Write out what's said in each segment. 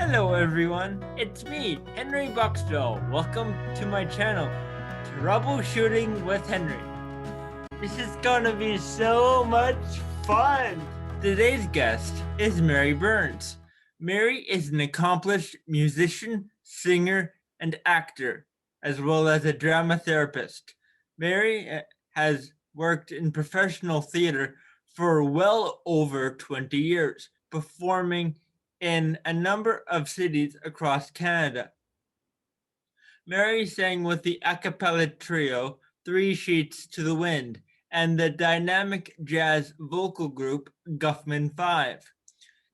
Hello everyone, it's me, Henry Buxville. Welcome to my channel, Troubleshooting with Henry. This is gonna be so much fun! Today's guest is Mary Burns. Mary is an accomplished musician, singer, and actor, as well as a drama therapist. Mary has worked in professional theater for well over 20 years, performing in a number of cities across Canada. Mary sang with the a cappella trio Three Sheets to the Wind and the dynamic jazz vocal group Guffman 5.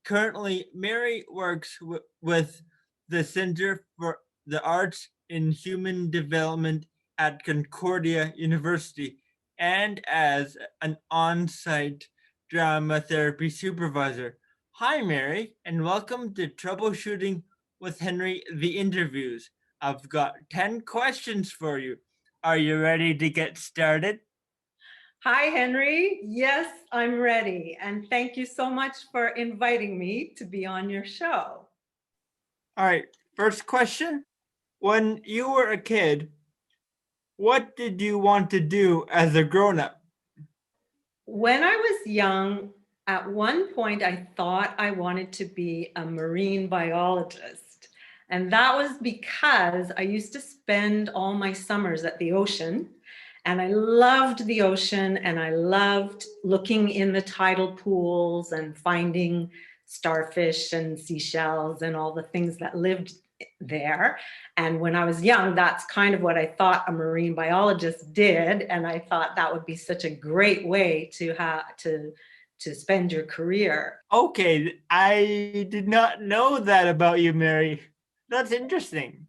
Currently, Mary works with the Center for the Arts in Human Development at Concordia University and as an on-site drama therapy supervisor. Hi, Mary, and welcome to Troubleshooting with Henry, the interviews. I've got 10 questions for you. Are you ready to get started? Hi, Henry. Yes, I'm ready. And thank you so much for inviting me to be on your show. All right, first question. When you were a kid, what did you want to do as a grown-up? When I was young, at one point, I thought I wanted to be a marine biologist. And that was because I used to spend all my summers at the ocean. And I loved the ocean and I loved looking in the tidal pools and finding starfish and seashells and all the things that lived there. And when I was young, that's kind of what I thought a marine biologist did. And I thought that would be such a great way to have to spend your career. Okay, I did not know that about you, Mary. That's interesting.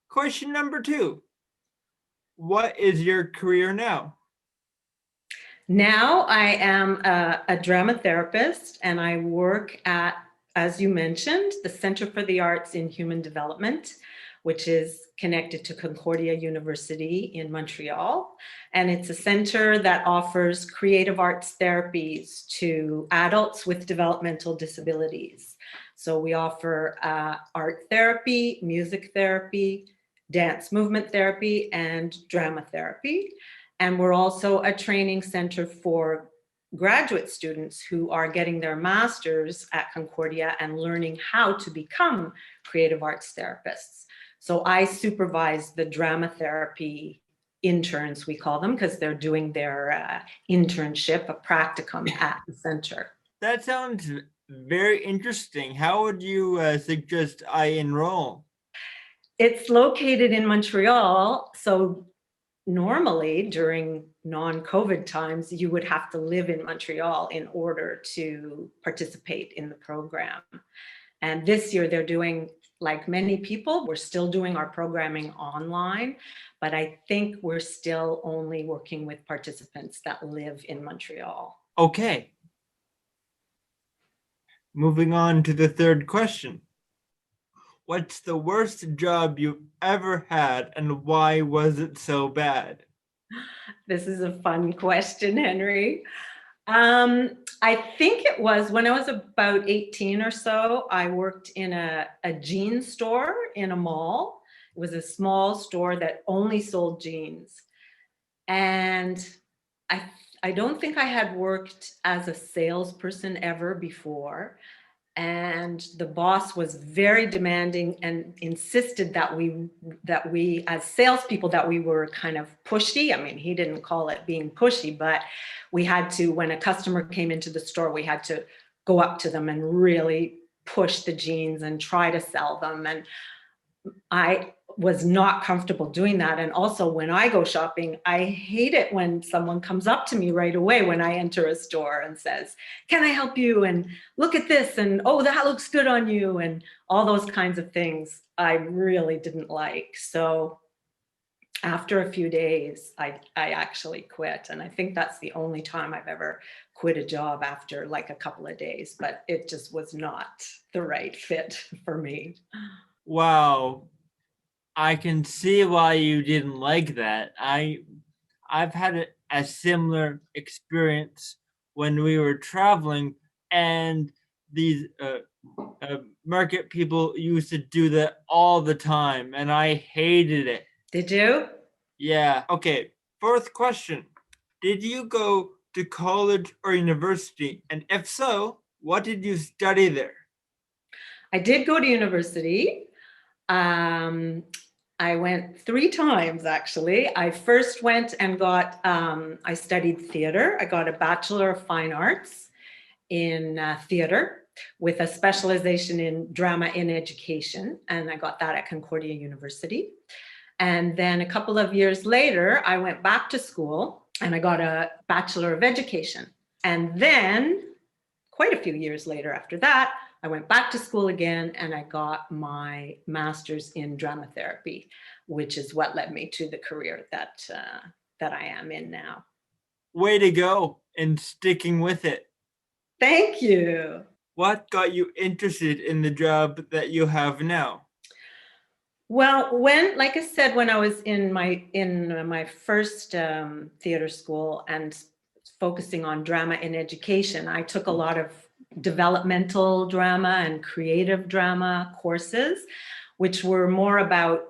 Question number 2. What is your career now? Now I am a drama therapist and I work at, as you mentioned, the Center for the Arts in Human Development, which is connected to Concordia University in Montreal. And it's a center that offers creative arts therapies to adults with developmental disabilities. So we offer art therapy, music therapy, dance movement therapy, and drama therapy. And we're also a training center for graduate students who are getting their masters at Concordia and learning how to become creative arts therapists. So I supervise the drama therapy interns, we call them, because they're doing their internship, a practicum at the center. That sounds very interesting. How would you suggest I enroll? It's located in Montreal, so normally during non-COVID times, you would have to live in Montreal in order to participate in the program. And this year they're doing, like many people, we're still doing our programming online, but I think we're still only working with participants that live in Montreal. Okay. Moving on to the third question. What's the worst job you've ever had and why was it so bad? This is a fun question, Henry. I think it was when I was about 18 or so, I worked in a jean store in a mall. It was a small store that only sold jeans. And I don't think I had worked as a salesperson ever before. And the boss was very demanding and insisted that we as salespeople, that we were kind of pushy. I mean, he didn't call it being pushy, but we had to, when a customer came into the store, we had to go up to them and really push the jeans and try to sell them. And I was not comfortable doing that. And also when I go shopping, I hate it when someone comes up to me right away when I enter a store and says, can I help you? And look at this. And oh, that looks good on you. And all those kinds of things I really didn't like. So after a few days, I actually quit. And I think that's the only time I've ever quit a job after like a couple of days, but it just was not the right fit for me. Wow. I can see why you didn't like that. I've had a similar experience when we were traveling, and these Market people used to do that all the time, and I hated it. Did you? Yeah. Okay. Fourth question. Did you go to college or university? And if so, what did you study there? I did go to university. Um, I went 3 times actually. I first went and got, I studied theater. I got a Bachelor of Fine Arts in theater with a specialization in drama in education. And I got that at Concordia University. And then a couple of years later, I went back to school and I got a Bachelor of Education. And then quite a few years later after that, I went back to school again and I got my master's in drama therapy, which is what led me to the career that I am in now. Way to go and sticking with it. Thank you. What got you interested in the job that you have now? Well, like I said, when I was in my first theater school and focusing on drama in education, I took a lot of developmental drama and creative drama courses, which were more about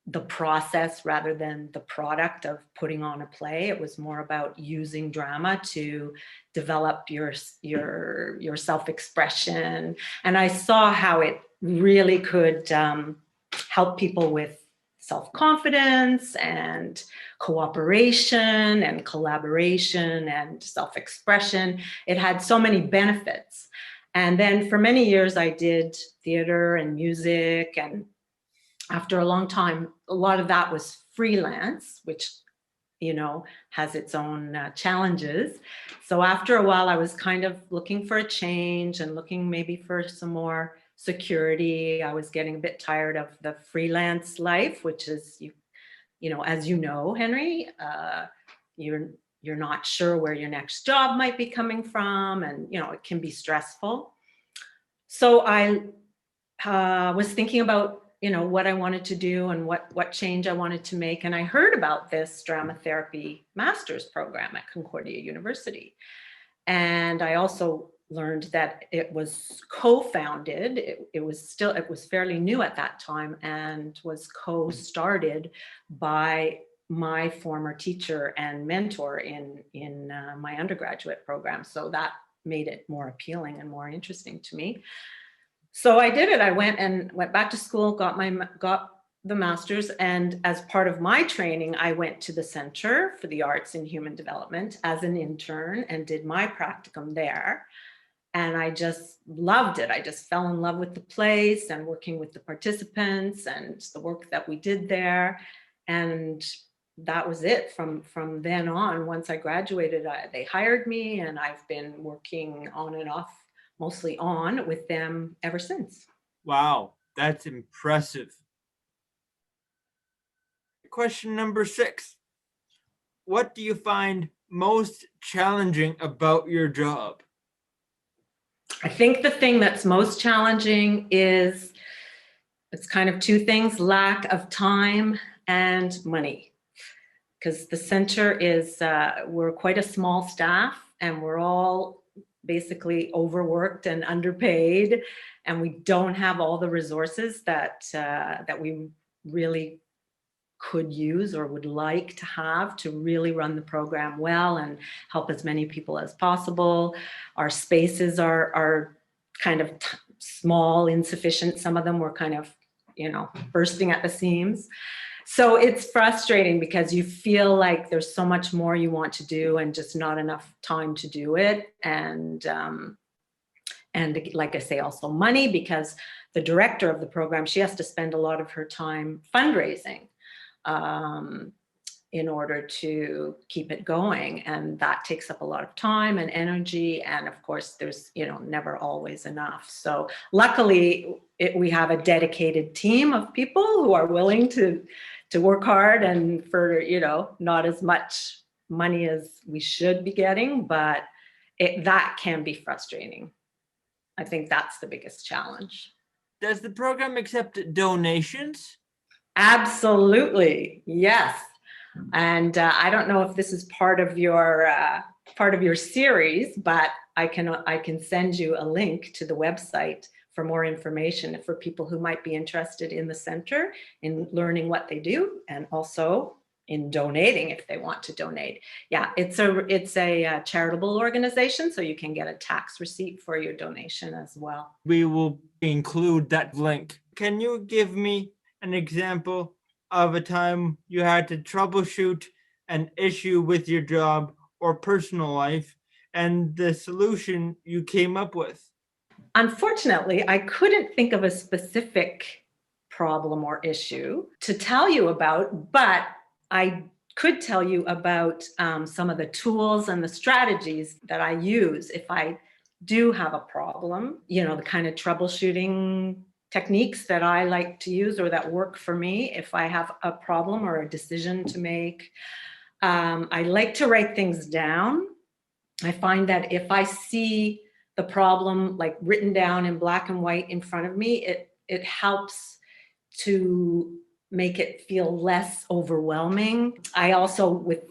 the process rather than the product of putting on a play. It was more about using drama to develop your self-expression. And I saw how it really could help people with self-confidence and cooperation and collaboration and self-expression. It had so many benefits. And then for many years, I did theater and music. And after a long time, a lot of that was freelance, which, has its own challenges. So after a while, I was kind of looking for a change and looking maybe for some more security. I was getting a bit tired of the freelance life, which is, as you know, Henry, you're not sure where your next job might be coming from, and it can be stressful. So I was thinking about what I wanted to do and what change I wanted to make, and I heard about this drama therapy master's program at Concordia University, and I also learned that it was co-founded. It was fairly new at that time and was co-started by my former teacher and mentor in my undergraduate program. So that made it more appealing and more interesting to me. So I did it. I went back to school, got the master's, and as part of my training, I went to the Center for the Arts in Human Development as an intern and did my practicum there. And I just loved it. I just fell in love with the place and working with the participants and the work that we did there. And that was it. From then on, once I graduated, they hired me, and I've been working on and off, mostly on, with them ever since. Wow, that's impressive. Question number 6. What do you find most challenging about your job? I think the thing that's most challenging is, it's kind of 2 things: lack of time and money. Because the center is, we're quite a small staff, and we're all basically overworked and underpaid, and we don't have all the resources that we really could use or would like to have to really run the program well and help as many people as possible. Our spaces are kind of small, insufficient. Some of them were kind of, bursting at the seams. So it's frustrating because you feel like there's so much more you want to do and just not enough time to do it. And like I say, also money, because the director of the program, she has to spend a lot of her time fundraising in order to keep it going. And that takes up a lot of time and energy. And of course, there's, never always enough. So luckily, we have a dedicated team of people who are willing to work hard, and for, not as much money as we should be getting, but that can be frustrating. I think that's the biggest challenge. Does the program accept donations? Absolutely, yes. And I don't know if this is part of your series, but I can send you a link to the website for more information for people who might be interested in the center, in learning what they do, and also in donating if they want to donate. Yeah, it's a charitable organization, so you can get a tax receipt for your donation as well. We will include that link. Can you give me an example of a time you had to troubleshoot an issue with your job or personal life and the solution you came up with? Unfortunately, I couldn't think of a specific problem or issue to tell you about, but I could tell you about some of the tools and the strategies that I use if I do have a problem, the kind of troubleshooting techniques that I like to use or that work for me if I have a problem or a decision to make. I like to write things down. I find that if I see the problem like written down in black and white in front of me, it helps to make it feel less overwhelming. I also, with,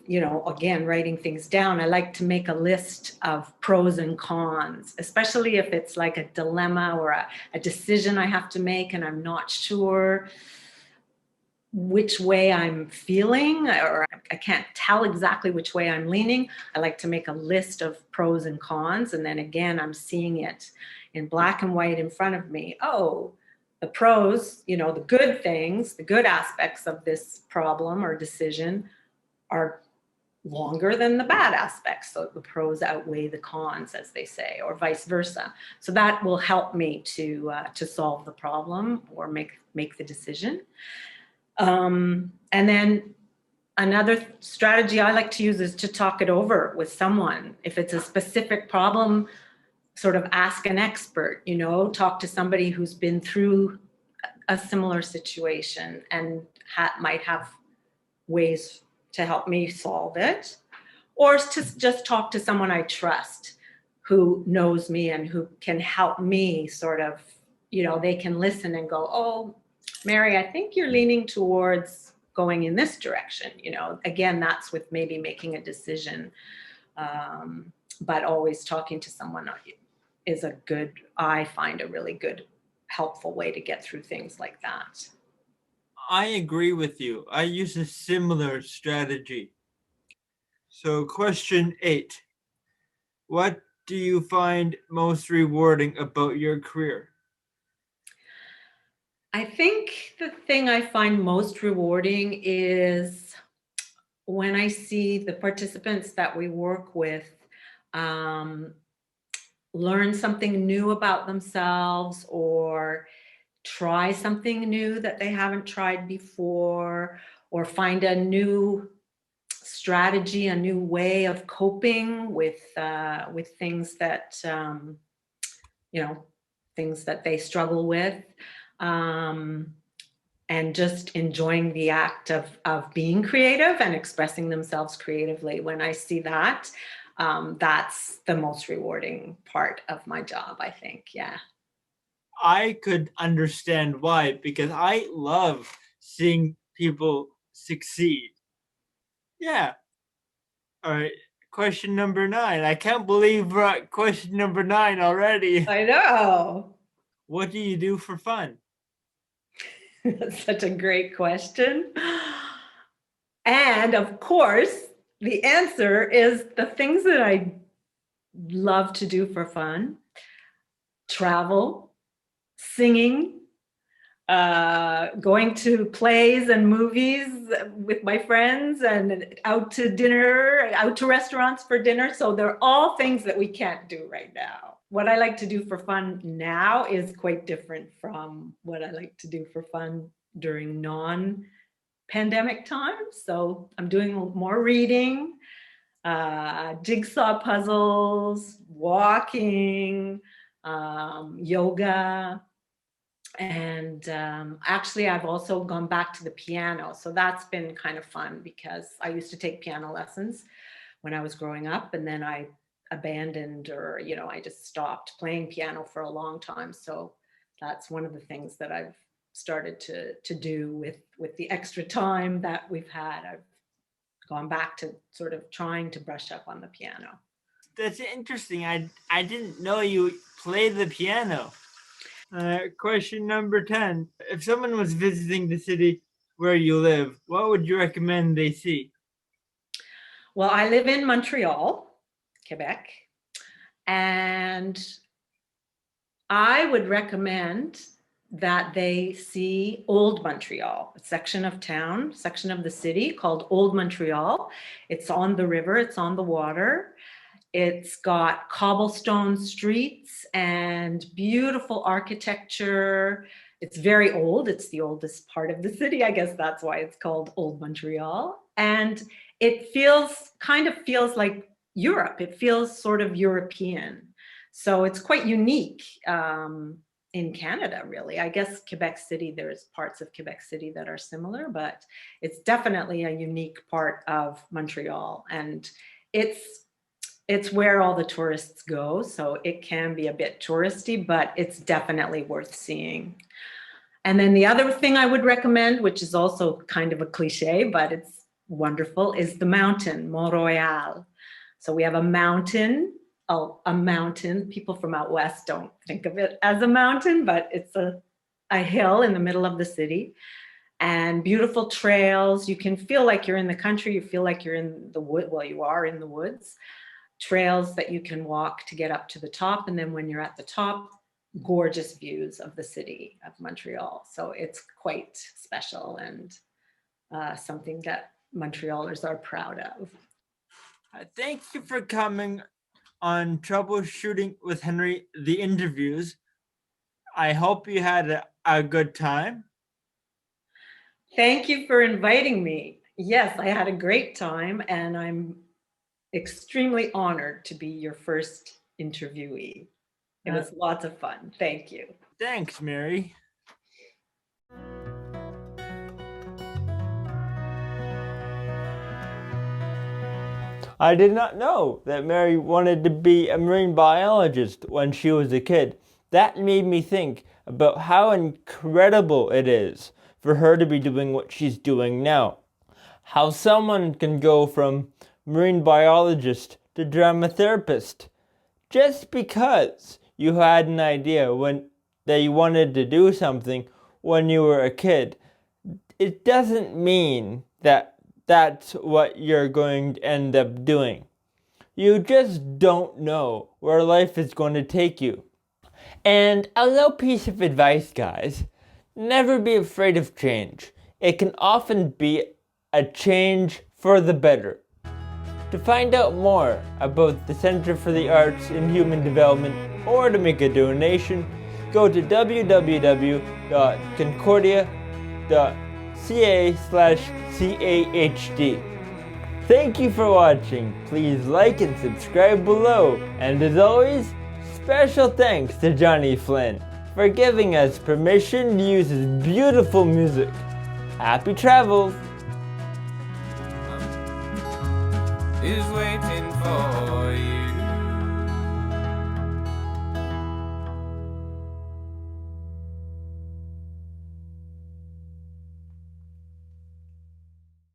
again, writing things down, I like to make a list of pros and cons, especially if it's like a dilemma or a decision I have to make and I'm not sure which way I'm feeling, or I can't tell exactly which way I'm leaning. I like to make a list of pros and cons. And then again, I'm seeing it in black and white in front of me. Oh, the pros, the good things, the good aspects of this problem or decision are longer than the bad aspects. So the pros outweigh the cons, as they say, or vice versa. So that will help me to solve the problem or make the decision. And then another strategy I like to use is to talk it over with someone. If it's a specific problem, sort of ask an expert, talk to somebody who's been through a similar situation and might have ways to help me solve it, or to just talk to someone I trust who knows me and who can help me sort of, they can listen and go, oh, Mary, I think you're leaning towards going in this direction. Again, that's with maybe making a decision. But always talking to someone is I find a really good, helpful way to get through things like that. I agree with you. I use a similar strategy. So, question 8. What do you find most rewarding about your career? I think the thing I find most rewarding is when I see the participants that we work with learn something new about themselves or try something new that they haven't tried before, or find a new strategy, a new way of coping with things that things that they struggle with, and just enjoying the act of being creative and expressing themselves creatively. When I see that, that's the most rewarding part of my job, I think. Yeah. I could understand why, because I love seeing people succeed. Yeah. All right. Question number 9. I can't believe we're at question number 9 already. I know. What do you do for fun? That's such a great question. And of course, the answer is the things that I love to do for fun: travel, singing, going to plays and movies with my friends, and out to dinner, out to restaurants for dinner. So they're all things that we can't do right now. What I like to do for fun now is quite different from what I like to do for fun during non-pandemic times. So I'm doing more reading, jigsaw puzzles, walking, yoga. And actually, I've also gone back to the piano. So that's been kind of fun because I used to take piano lessons when I was growing up, and then I abandoned, or, I just stopped playing piano for a long time. So that's one of the things that I've started to do with the extra time that we've had. I've gone back to sort of trying to brush up on the piano. That's interesting. I didn't know you play the piano. Question number 10. If someone was visiting the city where you live, what would you recommend they see? Well, I live in Montreal, Quebec, and I would recommend that they see Old Montreal, a section of town, section of the city called Old Montreal. It's on the river, it's on the water. It's got cobblestone streets and beautiful architecture. It's very old. It's the oldest part of the city. I guess that's why it's called Old Montreal. And it kind of feels like Europe. It feels sort of European. So it's quite unique in Canada, really. I guess Quebec City, there's parts of Quebec City that are similar, but it's definitely a unique part of Montreal. And it's where all the tourists go, so it can be a bit touristy, but it's definitely worth seeing. And then the other thing I would recommend, which is also kind of a cliche, but it's wonderful, is the mountain, Montreal. So we have a mountain. People from out west don't think of it as a mountain, but it's a hill in the middle of the city. And beautiful trails. You can feel like you're in the country. You feel like you're in the wood. Well, you are in the woods. Trails that you can walk to get up to the top. And then when you're at the top, gorgeous views of the city of Montreal. So it's quite special and something that Montrealers are proud of. Thank you for coming on Troubleshooting with Henry, the interviews. I hope you had a good time. Thank you for inviting me. Yes, I had a great time, and I'm extremely honored to be your first interviewee. It was lots of fun. Thank you. Thanks, Mary. I did not know that Mary wanted to be a marine biologist when she was a kid. That made me think about how incredible it is for her to be doing what she's doing now. How someone can go from marine biologist to drama therapist just because you had an idea that you wanted to do something when you were a kid. It doesn't mean that that's what you're going to end up doing. You just don't know where life is going to take you. And a little piece of advice, guys, never be afraid of change. It can often be a change for the better. To find out more about the Center for the Arts in Human Development or to make a donation, go to www.concordia.ca/CAHD. Thank you for watching. Please like and subscribe below. And as always, special thanks to Johnny Flynn for giving us permission to use his beautiful music. Happy travels! Is waiting for